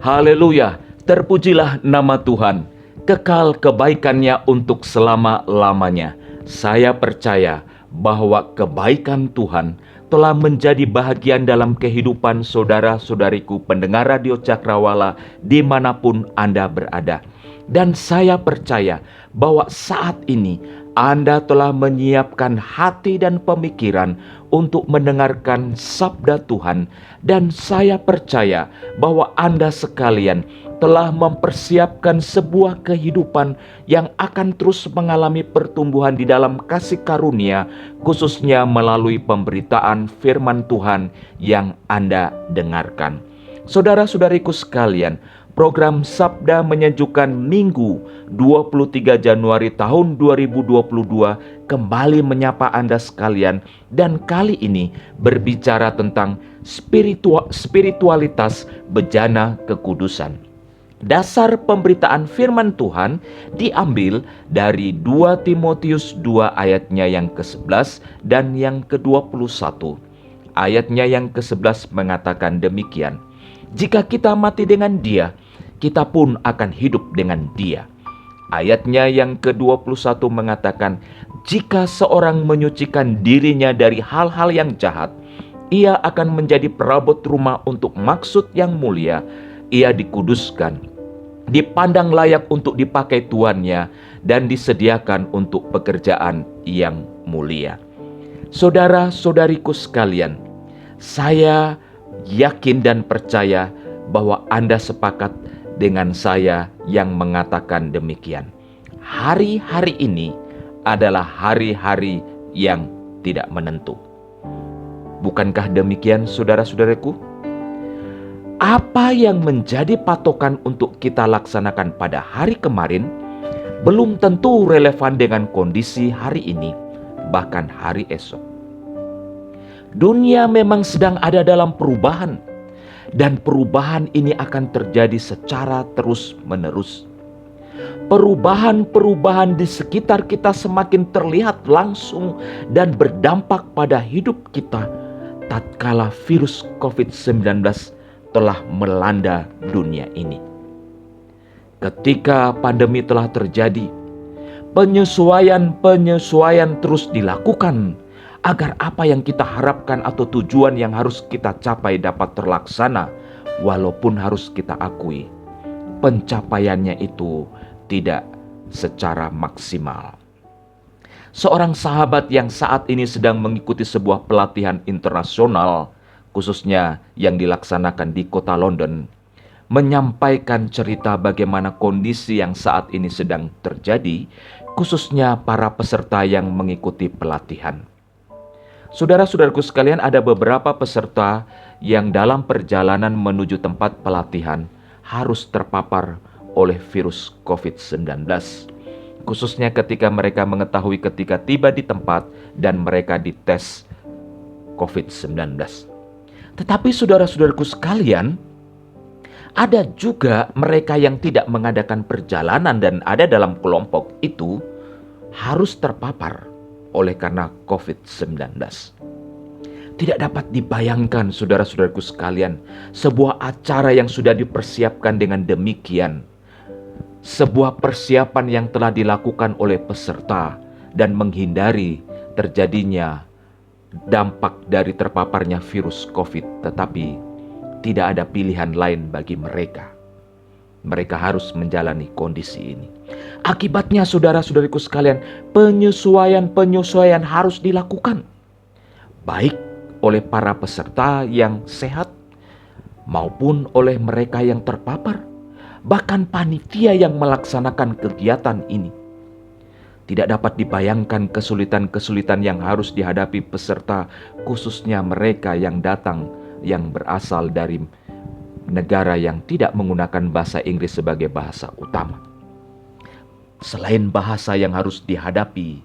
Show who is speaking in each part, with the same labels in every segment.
Speaker 1: Haleluya, terpujilah nama Tuhan. Kekal kebaikannya untuk selama-lamanya. Saya percaya bahwa kebaikan Tuhan telah menjadi bahagian dalam kehidupan saudara-saudariku pendengar Radio Cakrawala dimanapun Anda berada. Dan saya percaya bahwa saat ini Anda telah menyiapkan hati dan pemikiran untuk mendengarkan sabda Tuhan. Dan saya percaya bahwa Anda sekalian telah mempersiapkan sebuah kehidupan yang akan terus mengalami pertumbuhan di dalam kasih karunia, khususnya melalui pemberitaan firman Tuhan yang Anda dengarkan. Saudara-saudariku sekalian, program Sabda Menyejukkan Minggu 23 Januari tahun 2022 kembali menyapa Anda sekalian, dan kali ini berbicara tentang spiritualitas bejana kekudusan. Dasar pemberitaan firman Tuhan diambil dari 2 Timotius 2 ayatnya yang ke-11 dan yang ke-21. Ayatnya yang ke-11 mengatakan demikian: jika kita mati dengan Dia, kita pun akan hidup dengan Dia. Ayatnya yang ke-21 mengatakan, jika seorang menyucikan dirinya dari hal-hal yang jahat, ia akan menjadi perabot rumah untuk maksud yang mulia. Ia dikuduskan, dipandang layak untuk dipakai tuannya, dan disediakan untuk pekerjaan yang mulia. Saudara-saudariku sekalian, saya yakin dan percaya bahwa Anda sepakat dengan saya yang mengatakan demikian. Hari-hari ini adalah hari-hari yang tidak menentu. Bukankah demikian, saudara-saudaraku? Apa yang menjadi patokan untuk kita laksanakan pada hari kemarin belum tentu relevan dengan kondisi hari ini, bahkan hari esok. Dunia memang sedang ada dalam perubahan, dan perubahan ini akan terjadi secara terus-menerus. Perubahan-perubahan di sekitar kita semakin terlihat langsung dan berdampak pada hidup kita tatkala virus COVID-19 telah melanda dunia ini. Ketika pandemi telah terjadi, penyesuaian terus dilakukan agar apa yang kita harapkan atau tujuan yang harus kita capai dapat terlaksana, walaupun harus kita akui pencapaiannya itu tidak secara maksimal. Seorang sahabat yang saat ini sedang mengikuti sebuah pelatihan internasional, khususnya yang dilaksanakan di kota London, menyampaikan cerita bagaimana kondisi yang saat ini sedang terjadi, khususnya para peserta yang mengikuti pelatihan. Saudara-saudaraku sekalian, ada beberapa peserta yang dalam perjalanan menuju tempat pelatihan harus terpapar oleh virus COVID-19. Khususnya ketika mereka mengetahui ketika tiba di tempat dan mereka dites COVID-19. Tetapi saudara-saudaraku sekalian, ada juga mereka yang tidak mengadakan perjalanan dan ada dalam kelompok itu harus terpapar oleh karena COVID-19. Tidak dapat dibayangkan saudara-saudaraku sekalian, sebuah acara yang sudah dipersiapkan dengan demikian, sebuah persiapan yang telah dilakukan oleh peserta dan menghindari terjadinya dampak dari terpaparnya virus COVID, tetapi tidak ada pilihan lain bagi mereka. Mereka harus menjalani kondisi ini. Akibatnya saudara-saudariku sekalian, penyesuaian harus dilakukan, baik oleh para peserta yang sehat maupun oleh mereka yang terpapar, bahkan panitia yang melaksanakan kegiatan ini. Tidak dapat dibayangkan kesulitan-kesulitan yang harus dihadapi peserta, khususnya mereka yang datang yang berasal dari negara yang tidak menggunakan bahasa Inggris sebagai bahasa utama. Selain bahasa yang harus dihadapi,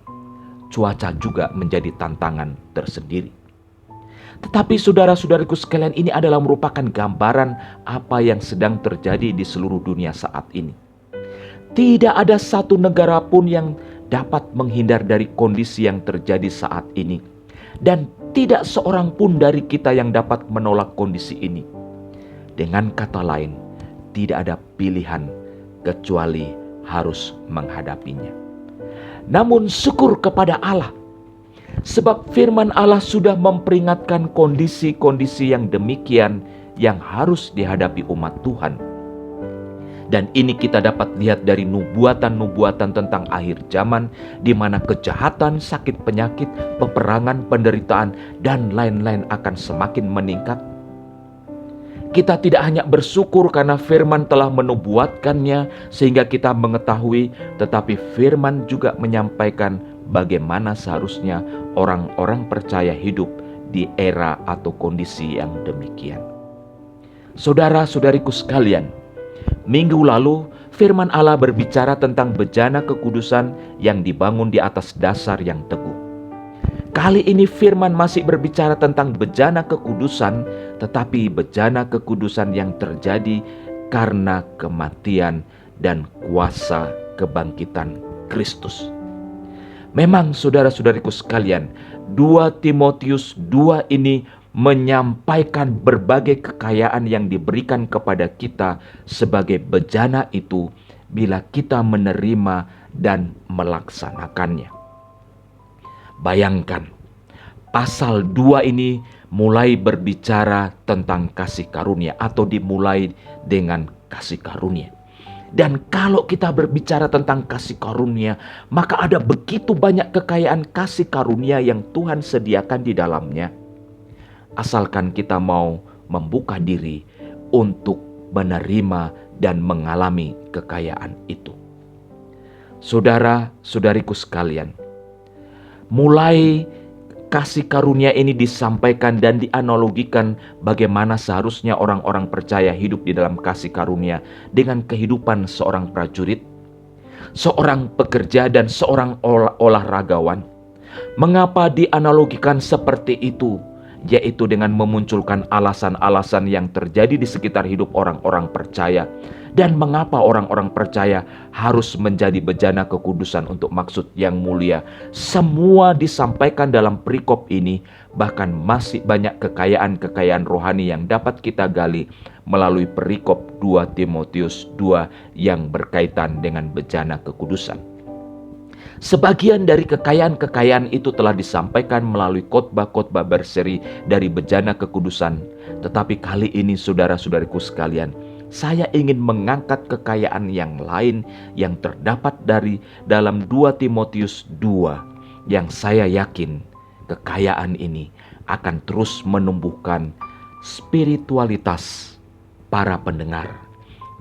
Speaker 1: cuaca juga menjadi tantangan tersendiri. Tetapi saudara-saudariku sekalian, ini adalah merupakan gambaran apa yang sedang terjadi di seluruh dunia saat ini. Tidak ada satu negara pun yang dapat menghindar dari kondisi yang terjadi saat ini. Dan tidak seorang pun dari kita yang dapat menolak kondisi ini. Dengan kata lain, tidak ada pilihan kecuali harus menghadapinya. Namun syukur kepada Allah, sebab firman Allah sudah memperingatkan kondisi-kondisi yang demikian yang harus dihadapi umat Tuhan. Dan ini kita dapat lihat dari nubuatan-nubuatan tentang akhir zaman, di mana kejahatan, sakit penyakit, peperangan, penderitaan, dan lain-lain akan semakin meningkat. Kita tidak hanya bersyukur karena firman telah menubuatkannya sehingga kita mengetahui, tetapi firman juga menyampaikan bagaimana seharusnya orang-orang percaya hidup di era atau kondisi yang demikian. Saudara-saudariku sekalian, minggu lalu firman Allah berbicara tentang bejana kekudusan yang dibangun di atas dasar yang teguh. Kali ini firman masih berbicara tentang bejana kekudusan, tetapi bejana kekudusan yang terjadi karena kematian dan kuasa kebangkitan Kristus. Memang saudara-saudariku sekalian, 2 Timotius 2 ini menyampaikan berbagai kekayaan yang diberikan kepada kita sebagai bejana itu bila kita menerima dan melaksanakannya. Bayangkan, pasal 2 ini mulai berbicara tentang kasih karunia atau dimulai dengan kasih karunia. Dan kalau kita berbicara tentang kasih karunia, maka ada begitu banyak kekayaan kasih karunia yang Tuhan sediakan di dalamnya. Asalkan kita mau membuka diri untuk menerima dan mengalami kekayaan itu. Saudara-saudariku sekalian, mulai kasih karunia ini disampaikan dan dianalogikan bagaimana seharusnya orang-orang percaya hidup di dalam kasih karunia dengan kehidupan seorang prajurit, seorang pekerja, dan seorang olahragawan. Mengapa dianalogikan seperti itu? Yaitu dengan memunculkan alasan-alasan yang terjadi di sekitar hidup orang-orang percaya. Dan mengapa orang-orang percaya harus menjadi bejana kekudusan untuk maksud yang mulia. Semua disampaikan dalam perikop ini, bahkan masih banyak kekayaan-kekayaan rohani yang dapat kita gali melalui perikop 2 Timotius 2 yang berkaitan dengan bejana kekudusan. Sebagian dari kekayaan-kekayaan itu telah disampaikan melalui khotbah-khotbah berseri dari bejana kekudusan. Tetapi kali ini saudara-saudariku sekalian, saya ingin mengangkat kekayaan yang lain yang terdapat dari dalam 2 Timotius 2 yang saya yakin kekayaan ini akan terus menumbuhkan spiritualitas para pendengar,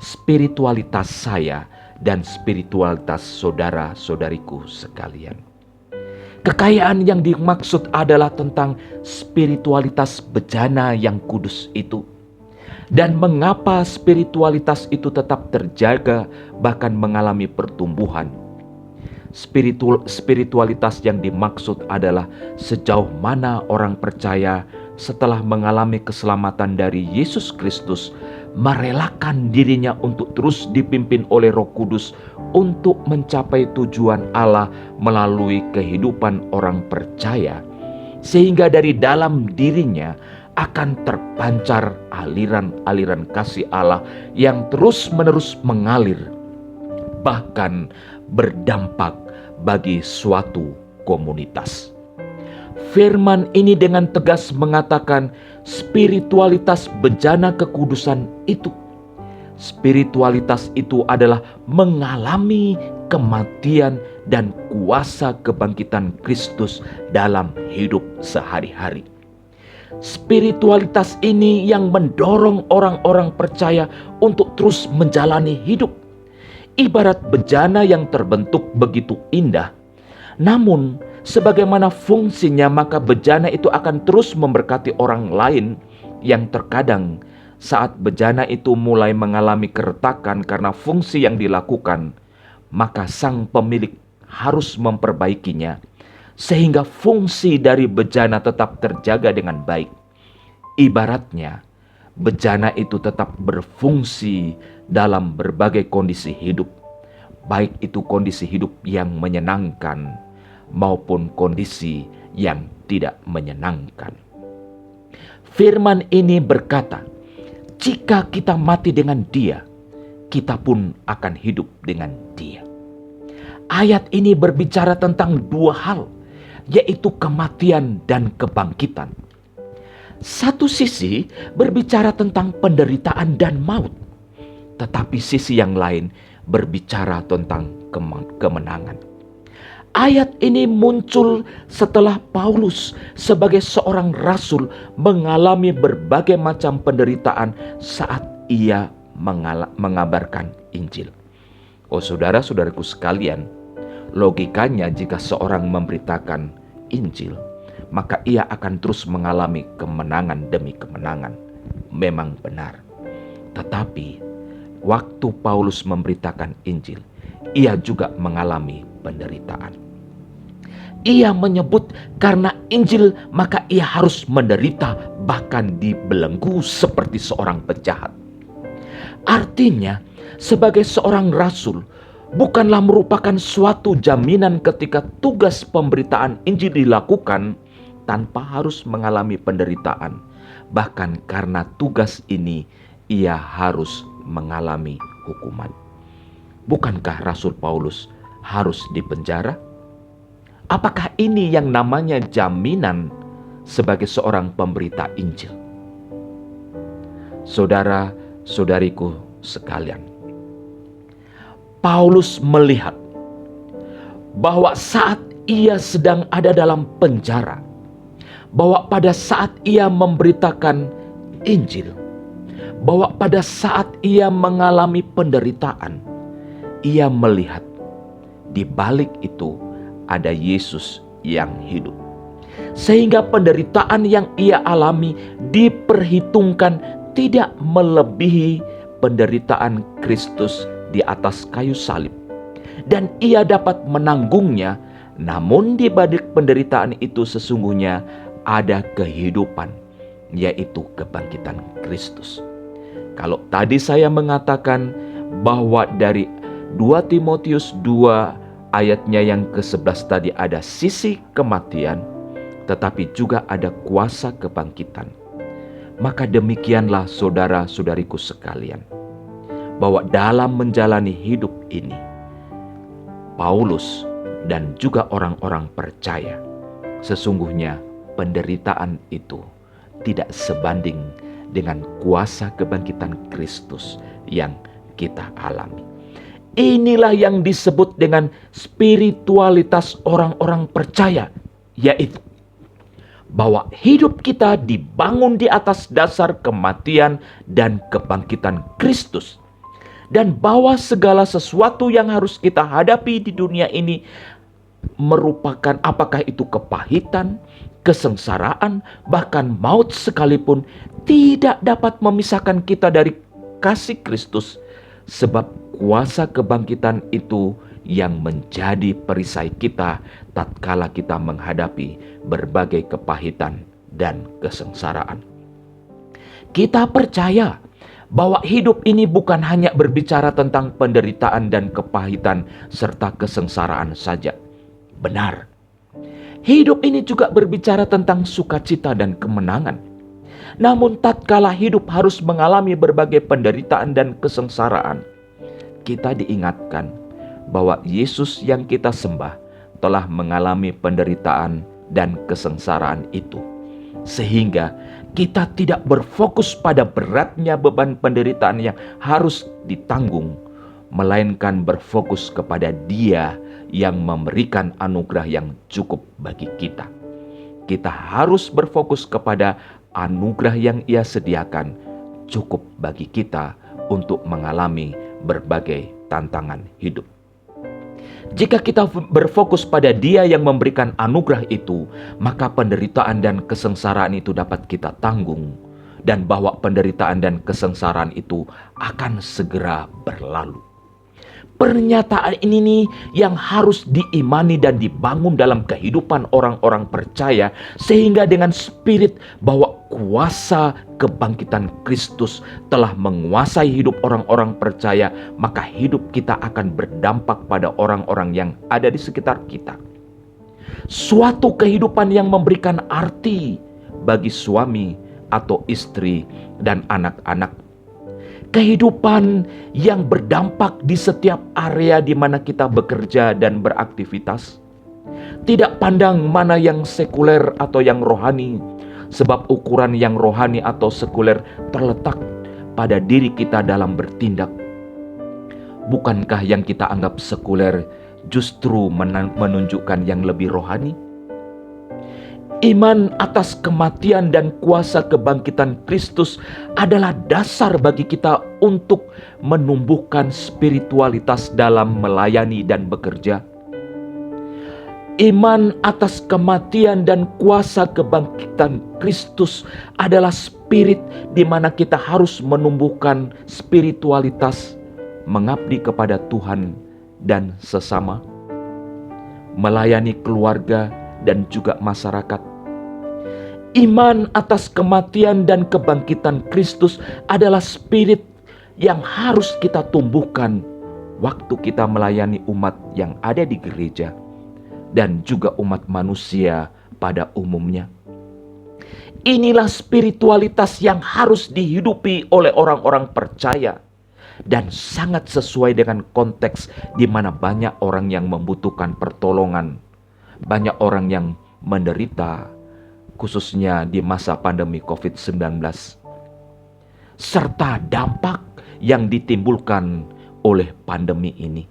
Speaker 1: spiritualitas saya, dan spiritualitas saudara-saudariku sekalian. Kekayaan yang dimaksud adalah tentang spiritualitas bejana yang kudus itu. Dan mengapa spiritualitas itu tetap terjaga bahkan mengalami pertumbuhan. Spiritualitas yang dimaksud adalah sejauh mana orang percaya setelah mengalami keselamatan dari Yesus Kristus merelakan dirinya untuk terus dipimpin oleh Roh Kudus untuk mencapai tujuan Allah melalui kehidupan orang percaya, sehingga dari dalam dirinya akan terpancar aliran-aliran kasih Allah yang terus-menerus mengalir, bahkan berdampak bagi suatu komunitas. Firman ini dengan tegas mengatakan spiritualitas bejana kekudusan itu. Spiritualitas itu adalah mengalami kematian dan kuasa kebangkitan Kristus dalam hidup sehari-hari. Spiritualitas ini yang mendorong orang-orang percaya untuk terus menjalani hidup. Ibarat bejana yang terbentuk begitu indah, namun sebagaimana fungsinya, maka bejana itu akan terus memberkati orang lain yang terkadang saat bejana itu mulai mengalami keretakan karena fungsi yang dilakukan, maka sang pemilik harus memperbaikinya sehingga fungsi dari bejana tetap terjaga dengan baik. Ibaratnya, bejana itu tetap berfungsi dalam berbagai kondisi hidup, baik itu kondisi hidup yang menyenangkan maupun kondisi yang tidak menyenangkan. Firman ini berkata, jika kita mati dengan Dia, kita pun akan hidup dengan Dia. Ayat ini berbicara tentang dua hal, yaitu kematian dan kebangkitan. Satu sisi berbicara tentang penderitaan dan maut, tetapi sisi yang lain berbicara tentang kemenangan. Ayat ini muncul setelah Paulus sebagai seorang rasul mengalami berbagai macam penderitaan saat ia mengabarkan Injil. Oh saudara-saudaraku sekalian, logikanya jika seorang memberitakan Injil, maka ia akan terus mengalami kemenangan demi kemenangan. Memang benar. Tetapi waktu Paulus memberitakan Injil, ia juga mengalami penderitaan. Ia menyebut karena Injil maka ia harus menderita, bahkan dibelenggu seperti seorang penjahat. Artinya, sebagai seorang rasul bukanlah merupakan suatu jaminan ketika tugas pemberitaan Injil dilakukan tanpa harus mengalami penderitaan. Bahkan karena tugas ini ia harus mengalami hukuman. Bukankah Rasul Paulus harus dipenjara? Apakah ini yang namanya jaminan sebagai seorang pemberita Injil? Saudara-saudariku sekalian, Paulus melihat bahwa saat ia sedang ada dalam penjara, bahwa pada saat ia memberitakan Injil, bahwa pada saat ia mengalami penderitaan, ia melihat di balik itu ada Yesus yang hidup. Sehingga penderitaan yang ia alami diperhitungkan tidak melebihi penderitaan Kristus di atas kayu salib. Dan ia dapat menanggungnya, namun di balik penderitaan itu sesungguhnya ada kehidupan, yaitu kebangkitan Kristus. Kalau tadi saya mengatakan bahwa dari 2 Timotius 2 ayatnya yang ke-11 tadi ada sisi kematian, tetapi juga ada kuasa kebangkitan. Maka demikianlah saudara-saudariku sekalian, bahwa dalam menjalani hidup ini, Paulus dan juga orang-orang percaya, sesungguhnya penderitaan itu tidak sebanding dengan kuasa kebangkitan Kristus yang kita alami. Inilah yang disebut dengan spiritualitas orang-orang percaya, yaitu bahwa hidup kita dibangun di atas dasar kematian dan kebangkitan Kristus. Dan bahwa segala sesuatu yang harus kita hadapi di dunia ini merupakan, apakah itu kepahitan, kesengsaraan, bahkan maut sekalipun, tidak dapat memisahkan kita dari kasih Kristus. Sebab kuasa kebangkitan itu yang menjadi perisai kita tatkala kita menghadapi berbagai kepahitan dan kesengsaraan. Kita percaya bahwa hidup ini bukan hanya berbicara tentang penderitaan dan kepahitan serta kesengsaraan saja. Benar, hidup ini juga berbicara tentang sukacita dan kemenangan. Namun tatkala hidup harus mengalami berbagai penderitaan dan kesengsaraan, kita diingatkan bahwa Yesus yang kita sembah telah mengalami penderitaan dan kesengsaraan itu. Sehingga kita tidak berfokus pada beratnya beban penderitaan yang harus ditanggung, melainkan berfokus kepada Dia yang memberikan anugerah yang cukup bagi kita. Kita harus berfokus kepada anugerah yang Ia sediakan cukup bagi kita untuk mengalami berbagai tantangan hidup. Jika kita berfokus pada Dia yang memberikan anugerah itu, maka penderitaan dan kesengsaraan itu dapat kita tanggung, dan bahwa penderitaan dan kesengsaraan itu akan segera berlalu. Pernyataan ini nih yang harus diimani dan dibangun dalam kehidupan orang-orang percaya, sehingga dengan spirit bahwa kuasa kebangkitan Kristus telah menguasai hidup orang-orang percaya, maka hidup kita akan berdampak pada orang-orang yang ada di sekitar kita. Suatu kehidupan yang memberikan arti bagi suami atau istri dan anak-anak. kehidupan yang berdampak di setiap area di mana kita bekerja dan beraktivitas. Tidak pandang mana yang sekuler atau yang rohani, sebab ukuran yang rohani atau sekuler terletak pada diri kita dalam bertindak. Bukankah yang kita anggap sekuler justru menunjukkan yang lebih rohani? Iman atas kematian dan kuasa kebangkitan Kristus adalah dasar bagi kita untuk menumbuhkan spiritualitas dalam melayani dan bekerja. Iman atas kematian dan kuasa kebangkitan Kristus adalah spirit di mana kita harus menumbuhkan spiritualitas, mengabdi kepada Tuhan dan sesama, melayani keluarga dan juga masyarakat. Iman atas kematian dan kebangkitan Kristus adalah spirit yang harus kita tumbuhkan waktu kita melayani umat yang ada di gereja dan juga umat manusia pada umumnya. Inilah spiritualitas yang harus dihidupi oleh orang-orang percaya dan sangat sesuai dengan konteks di mana banyak orang yang membutuhkan pertolongan, banyak orang yang menderita, khususnya di masa pandemi COVID-19, serta dampak yang ditimbulkan oleh pandemi ini.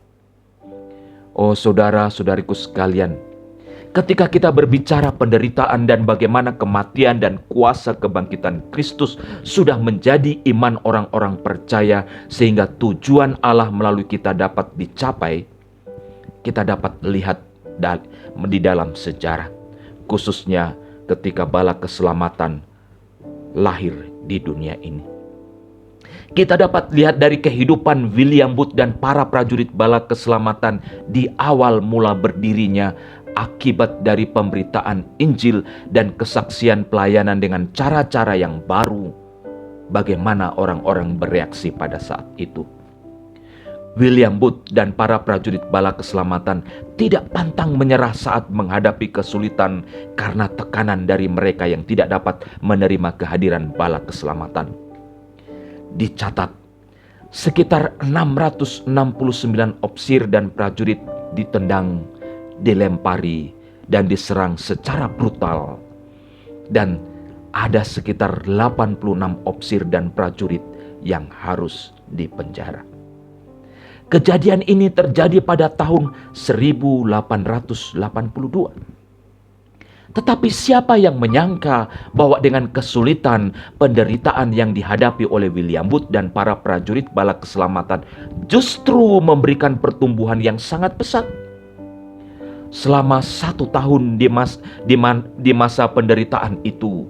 Speaker 1: Oh saudara-saudariku sekalian, ketika kita berbicara penderitaan dan bagaimana kematian dan kuasa kebangkitan Kristus sudah menjadi iman orang-orang percaya sehingga tujuan Allah melalui kita dapat dicapai, kita dapat lihat di dalam sejarah, khususnya ketika bala keselamatan lahir di dunia ini. Kita dapat lihat dari kehidupan William Booth dan para prajurit bala keselamatan di awal mula berdirinya akibat dari pemberitaan Injil dan kesaksian pelayanan dengan cara-cara yang baru. Bagaimana orang-orang bereaksi pada saat itu. William Booth dan para prajurit bala keselamatan tidak pantang menyerah saat menghadapi kesulitan karena tekanan dari mereka yang tidak dapat menerima kehadiran bala keselamatan. Dicatat, sekitar 669 opsir dan prajurit ditendang, dilempari, dan diserang secara brutal. Dan ada sekitar 86 opsir dan prajurit yang harus dipenjara. Kejadian ini terjadi pada tahun 1882. Tetapi siapa yang menyangka bahwa dengan kesulitan, penderitaan yang dihadapi oleh William Booth dan para prajurit bala keselamatan justru memberikan pertumbuhan yang sangat pesat. Selama 1 tahun di masa penderitaan itu,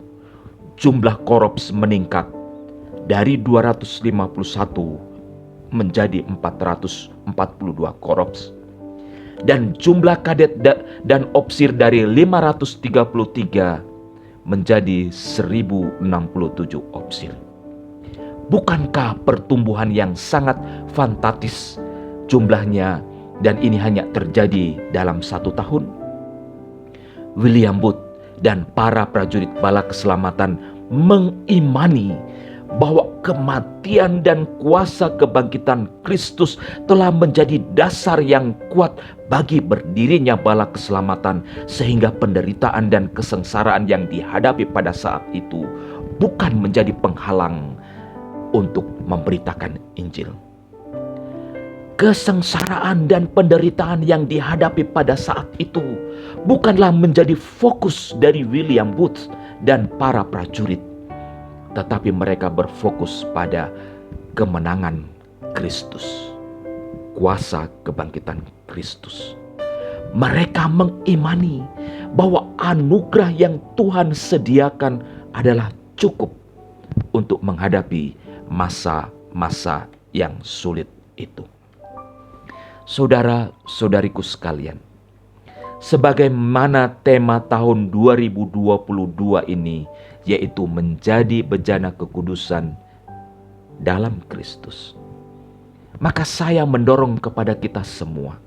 Speaker 1: jumlah korps meningkat dari 251 menjadi 442 korps. Dan jumlah kadet dan opsir dari 533 menjadi 1067 opsir. Bukankah pertumbuhan yang sangat fantastis jumlahnya, dan ini hanya terjadi dalam 1 tahun? William Booth dan para prajurit bala keselamatan mengimani bahwa kematian dan kuasa kebangkitan Kristus telah menjadi dasar yang kuat bagi berdirinya bala keselamatan, sehingga penderitaan dan kesengsaraan yang dihadapi pada saat itu bukan menjadi penghalang untuk memberitakan Injil. Kesengsaraan dan penderitaan yang dihadapi pada saat itu bukanlah menjadi fokus dari William Booth dan para prajurit, tetapi mereka berfokus pada kemenangan Kristus, kuasa kebangkitan Kristus. Mereka mengimani bahwa anugerah yang Tuhan sediakan adalah cukup untuk menghadapi masa-masa yang sulit itu. Saudara-saudariku sekalian, sebagaimana tema tahun 2022 ini, yaitu menjadi bejana kekudusan dalam Kristus, maka saya mendorong kepada kita semua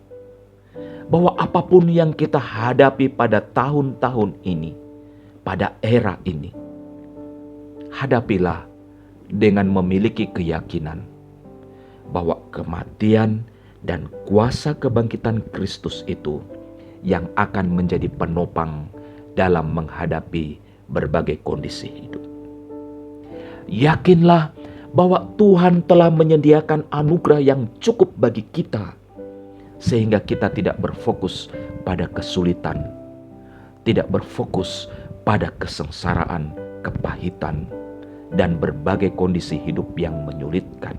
Speaker 1: bahwa apapun yang kita hadapi pada tahun-tahun ini, pada era ini, hadapilah dengan memiliki keyakinan bahwa kematian dan kuasa kebangkitan Kristus itu yang akan menjadi penopang dalam menghadapi berbagai kondisi hidup. Yakinlah bahwa Tuhan telah menyediakan anugerah yang cukup bagi kita, sehingga kita tidak berfokus pada kesulitan, tidak berfokus pada kesengsaraan, kepahitan, dan berbagai kondisi hidup yang menyulitkan,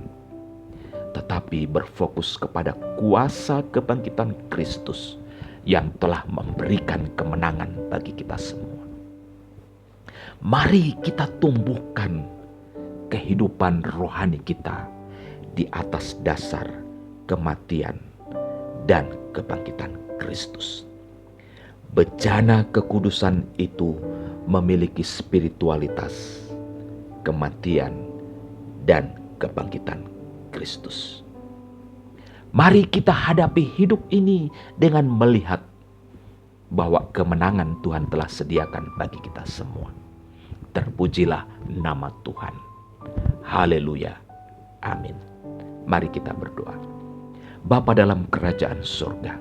Speaker 1: tetapi berfokus kepada kuasa kebangkitan Kristus yang telah memberikan kemenangan bagi kita semua. Mari kita tumbuhkan kehidupan rohani kita di atas dasar kematian dan kebangkitan Kristus. Bejana kekudusan itu memiliki spiritualitas, kematian, dan kebangkitan Kristus. Mari kita hadapi hidup ini dengan melihat bahwa kemenangan Tuhan telah sediakan bagi kita semua. Terpujilah nama Tuhan. Haleluya. Amin. Mari kita berdoa. Bapa dalam kerajaan surga,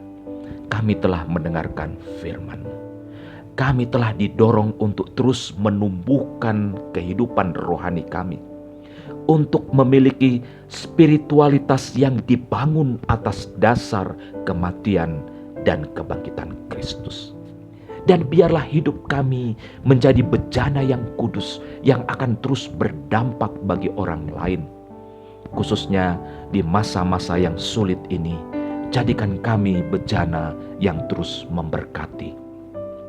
Speaker 1: kami telah mendengarkan firman-Mu. Kami telah didorong untuk terus menumbuhkan kehidupan rohani kami, untuk memiliki spiritualitas yang dibangun atas dasar kematian dan kebangkitan Kristus. Dan biarlah hidup kami menjadi bejana yang kudus yang akan terus berdampak bagi orang lain. Khususnya di masa-masa yang sulit ini, jadikan kami bejana yang terus memberkati,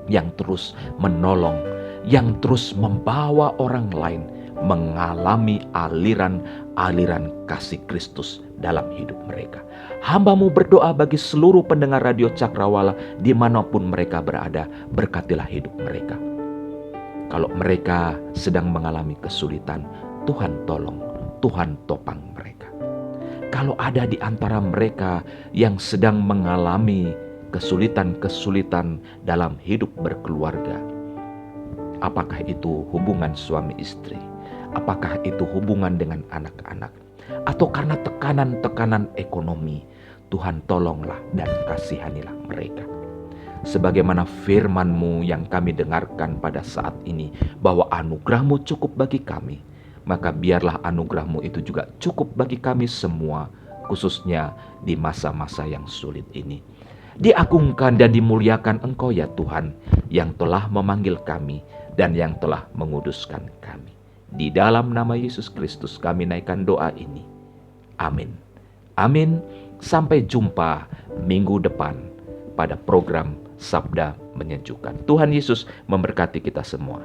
Speaker 1: yang terus menolong, yang terus membawa orang lain mengalami aliran-aliran kasih Kristus dalam hidup mereka. Hamba-Mu berdoa bagi seluruh pendengar Radio Cakrawala dimanapun mereka berada, berkatilah hidup mereka. Kalau mereka sedang mengalami kesulitan, Tuhan tolong, Tuhan topang mereka. Kalau ada di antara mereka yang sedang mengalami kesulitan-kesulitan dalam hidup berkeluarga, apakah itu hubungan suami istri, apakah itu hubungan dengan anak-anak, atau karena tekanan-tekanan ekonomi, Tuhan tolonglah dan kasihanilah mereka. Sebagaimana firman-Mu yang kami dengarkan pada saat ini, bahwa anugerah-Mu cukup bagi kami, maka biarlah anugerah-Mu itu juga cukup bagi kami semua, khususnya di masa-masa yang sulit ini. Diagungkan dan dimuliakan Engkau ya Tuhan, yang telah memanggil kami dan yang telah menguduskan kami. Di dalam nama Yesus Kristus kami naikkan doa ini. Amin. Amin. Sampai jumpa minggu depan pada program Sabda Menyejukkan. Tuhan Yesus memberkati kita semua.